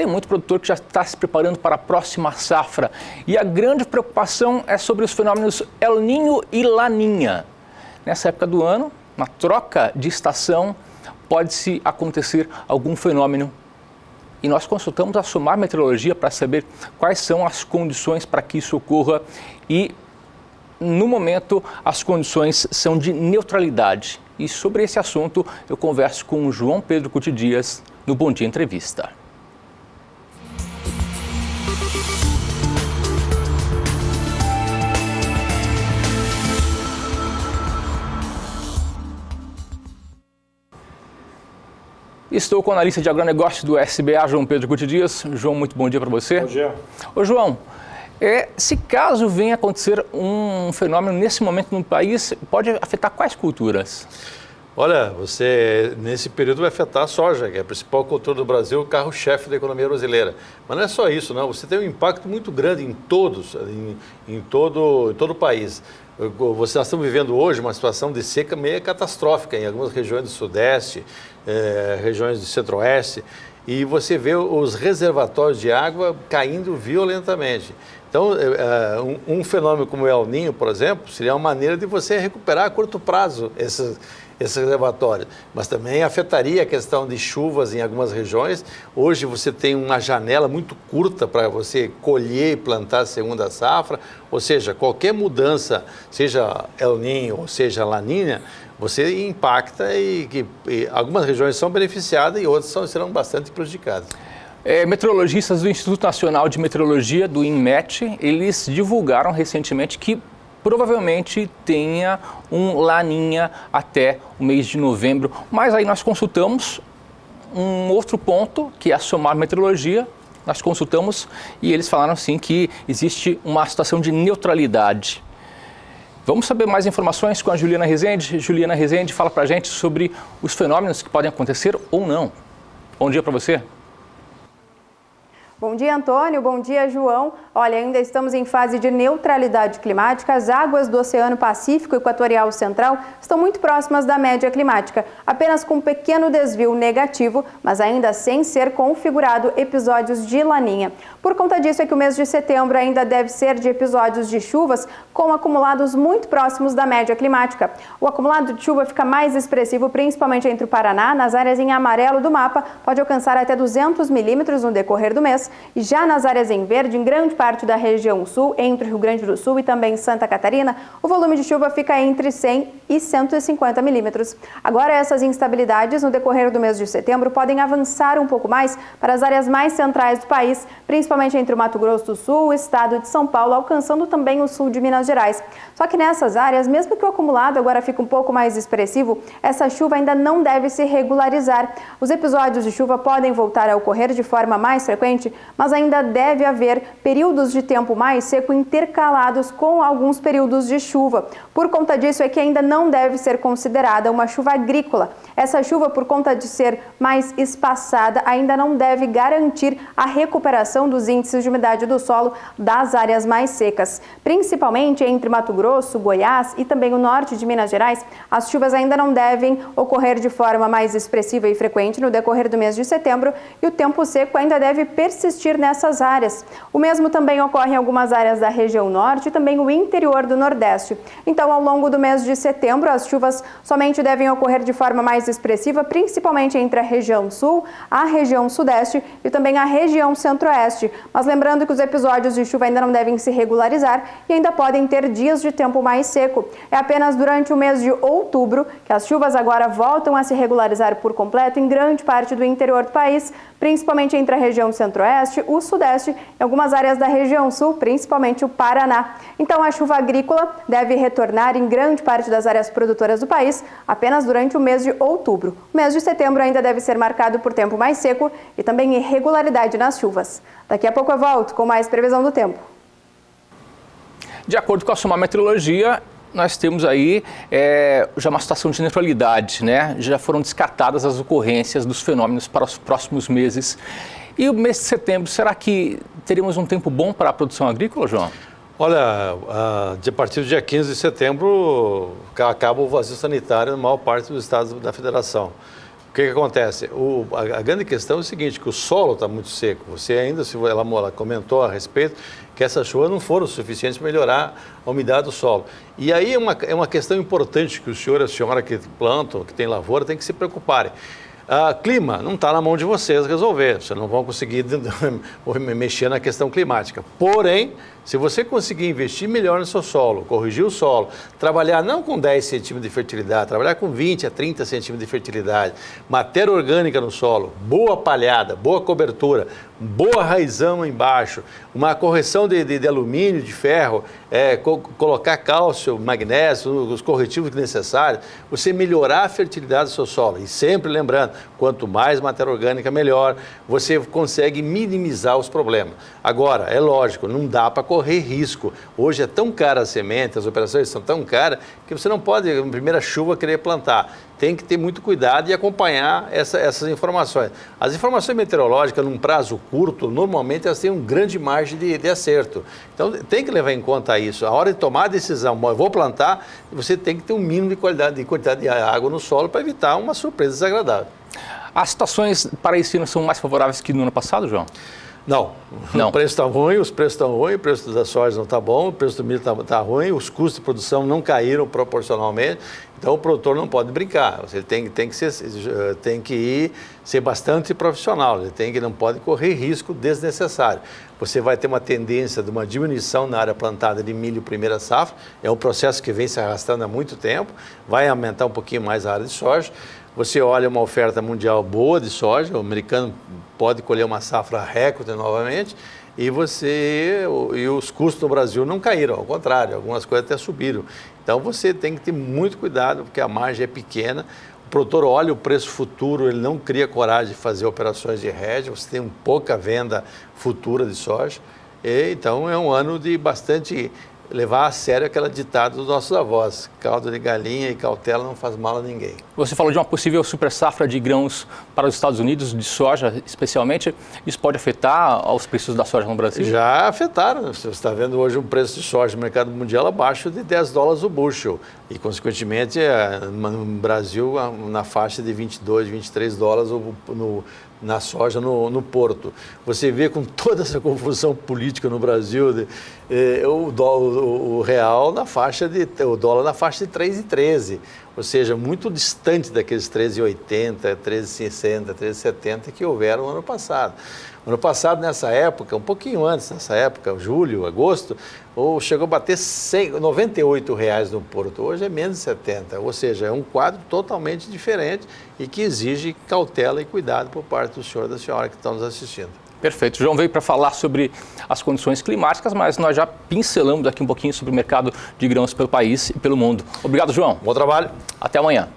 tem muito produtor que já está se preparando para a próxima safra. E a grande preocupação é sobre os fenômenos El Niño e Laninha. Nessa época do ano, na troca de estação, pode-se acontecer algum fenômeno. E nós consultamos a SOMAR Meteorologia para saber quais são as condições para que isso ocorra. E, no momento, as condições são de neutralidade. E sobre esse assunto, eu converso com o João Pedro Cuti Dias no Bom Dia Entrevista. Estou com o analista de agronegócio do SBA, João Pedro Cuti Dias. João, muito bom dia para você. Bom dia. Ô, João, se caso venha acontecer um fenômeno nesse momento no país, pode afetar quais culturas? Olha, você nesse período vai afetar a soja, que é a principal cultura do Brasil, o carro-chefe da economia brasileira. Mas não é só isso, não. Você tem um impacto muito grande em todo o país. Nós estamos vivendo hoje uma situação de seca meio catastrófica em algumas regiões do Sudeste, regiões do Centro-Oeste, e você vê os reservatórios de água caindo violentamente. Então, um fenômeno como o El Niño, por exemplo, seria uma maneira de você recuperar a curto prazo esses reservatórios, mas também afetaria a questão de chuvas em algumas regiões. Hoje você tem uma janela muito curta para você colher e plantar a segunda safra, ou seja, qualquer mudança, seja El Niño ou seja Laninha, você impacta e algumas regiões são beneficiadas e outras serão bastante prejudicadas. Meteorologistas do Instituto Nacional de Meteorologia, do INMET, eles divulgaram recentemente que provavelmente tenha um Laninha até o mês de novembro. Mas aí nós consultamos um outro ponto, que é a SOMAR Meteorologia. Nós consultamos e eles falaram assim que existe uma situação de neutralidade. Vamos saber mais informações com a Juliana Rezende. Juliana Rezende, fala pra gente sobre os fenômenos que podem acontecer ou não. Bom dia para você. Bom dia, Antônio. Bom dia, João. Olha, ainda estamos em fase de neutralidade climática. As águas do Oceano Pacífico Equatorial Central estão muito próximas da média climática, apenas com um pequeno desvio negativo, mas ainda sem ser configurado episódios de laninha. Por conta disso é que o mês de setembro ainda deve ser de episódios de chuvas com acumulados muito próximos da média climática. O acumulado de chuva fica mais expressivo, principalmente entre o Paraná, nas áreas em amarelo do mapa, pode alcançar até 200 milímetros no decorrer do mês. E já nas áreas em verde, em grande parte da região sul, entre Rio Grande do Sul e também Santa Catarina, o volume de chuva fica entre 100 e 150 milímetros. Agora, essas instabilidades no decorrer do mês de setembro podem avançar um pouco mais para as áreas mais centrais do país, principalmente entre o Mato Grosso do Sul, o estado de São Paulo, alcançando também o sul de Minas Gerais. Só que nessas áreas, mesmo que o acumulado agora fique um pouco mais expressivo, essa chuva ainda não deve se regularizar. Os episódios de chuva podem voltar a ocorrer de forma mais frequente, mas ainda deve haver períodos de tempo mais seco intercalados com alguns períodos de chuva. Por conta disso é que ainda não deve ser considerada uma chuva agrícola. Essa chuva, por conta de ser mais espaçada, ainda não deve garantir a recuperação dos índices de umidade do solo das áreas mais secas. Principalmente entre Mato Grosso, Goiás e também o norte de Minas Gerais, as chuvas ainda não devem ocorrer de forma mais expressiva e frequente no decorrer do mês de setembro e o tempo seco ainda deve persistir nessas áreas. O mesmo também ocorre em algumas áreas da região norte e também o interior do Nordeste. Então, ao longo do mês de setembro, as chuvas somente devem ocorrer de forma mais expressiva, principalmente entre a região sul, a região sudeste e também a região centro-oeste. Mas lembrando que os episódios de chuva ainda não devem se regularizar e ainda podem ter dias de tempo mais seco. É apenas durante o mês de outubro que as chuvas agora voltam a se regularizar por completo em grande parte do interior do país, principalmente entre a região centro-oeste, o sudeste e algumas áreas da região sul, principalmente o Paraná. Então, a chuva agrícola deve retornar em grande parte das áreas produtoras do país apenas durante o mês de outubro. O mês de setembro ainda deve ser marcado por tempo mais seco e também irregularidade nas chuvas. Daqui a pouco eu volto com mais previsão do tempo. De acordo com a SOMAR Meteorologia, nós temos aí já uma situação de neutralidade, né? Já foram descartadas as ocorrências dos fenômenos para os próximos meses. E o mês de setembro, será que teremos um tempo bom para a produção agrícola, João? Olha, a partir do dia 15 de setembro acaba o vazio sanitário na maior parte dos estados da federação. O que acontece? A grande questão é o seguinte, que o solo está muito seco. Você ainda, ela comentou a respeito, que essas chuvas não foram suficientes para melhorar a umidade do solo. E aí é uma questão importante que o senhor e a senhora que plantam, que tem lavoura, tem que se preocuparem. Clima não está na mão de vocês resolver, vocês não vão conseguir mexer na questão climática. Porém, se você conseguir investir melhor no seu solo, corrigir o solo, trabalhar não com 10 centímetros de fertilidade, trabalhar com 20 a 30 centímetros de fertilidade, matéria orgânica no solo, boa palhada, boa cobertura, boa raizão embaixo, uma correção de alumínio, de ferro, colocar cálcio, magnésio, os corretivos necessários, você melhorar a fertilidade do seu solo. E sempre lembrando, quanto mais matéria orgânica, melhor, você consegue minimizar os problemas. Agora, é lógico, não dá para correr risco. Hoje é tão cara a semente, as operações são tão caras, que você não pode, na primeira chuva, querer plantar. Tem que ter muito cuidado e acompanhar essas informações. As informações meteorológicas, num prazo curto, normalmente elas têm uma grande margem de acerto. Então, tem que levar em conta isso. A hora de tomar a decisão, eu vou plantar, você tem que ter um mínimo de quantidade de água no solo para evitar uma surpresa desagradável. As situações para esse ano são mais favoráveis que no ano passado, João? Não. O preço está ruim, os preços estão ruins, o preço da soja não está bom, o preço do milho está ruim, os custos de produção não caíram proporcionalmente, então o produtor não pode brincar, você tem que ser bastante profissional, não pode correr risco desnecessário. Você vai ter uma tendência de uma diminuição na área plantada de milho primeira safra, é um processo que vem se arrastando há muito tempo, vai aumentar um pouquinho mais a área de soja. Você olha uma oferta mundial boa de soja, o americano pode colher uma safra recorde novamente e os custos no Brasil não caíram, ao contrário, algumas coisas até subiram. Então você tem que ter muito cuidado porque a margem é pequena. O produtor olha o preço futuro, ele não cria coragem de fazer operações de hedge, você tem pouca venda futura de soja. Então é um ano de bastante levar a sério aquela ditada dos nossos avós, caldo de galinha e cautela não faz mal a ninguém. Você falou de uma possível super safra de grãos para os Estados Unidos, de soja especialmente. Isso pode afetar os preços da soja no Brasil? Já afetaram. Você está vendo hoje um preço de soja no mercado mundial abaixo de $10 o bushel. E, consequentemente, no Brasil, na faixa de $22, $23 na soja no porto. Você vê com toda essa confusão política no Brasil, o real na faixa o dólar na faixa de 3,13, ou seja, muito distante daqueles 13,80, 13,60, 13,70 que houveram no ano passado. Ano passado, nessa época, um pouquinho antes dessa época, julho, agosto, chegou a bater R$ 98 no porto. Hoje é menos de 70, ou seja, é um quadro totalmente diferente e que exige cautela e cuidado por parte do senhor e da senhora que estão nos assistindo. Perfeito. O João veio para falar sobre as condições climáticas, mas nós já pincelamos aqui um pouquinho sobre o mercado de grãos pelo país e pelo mundo. Obrigado, João. Bom trabalho. Até amanhã.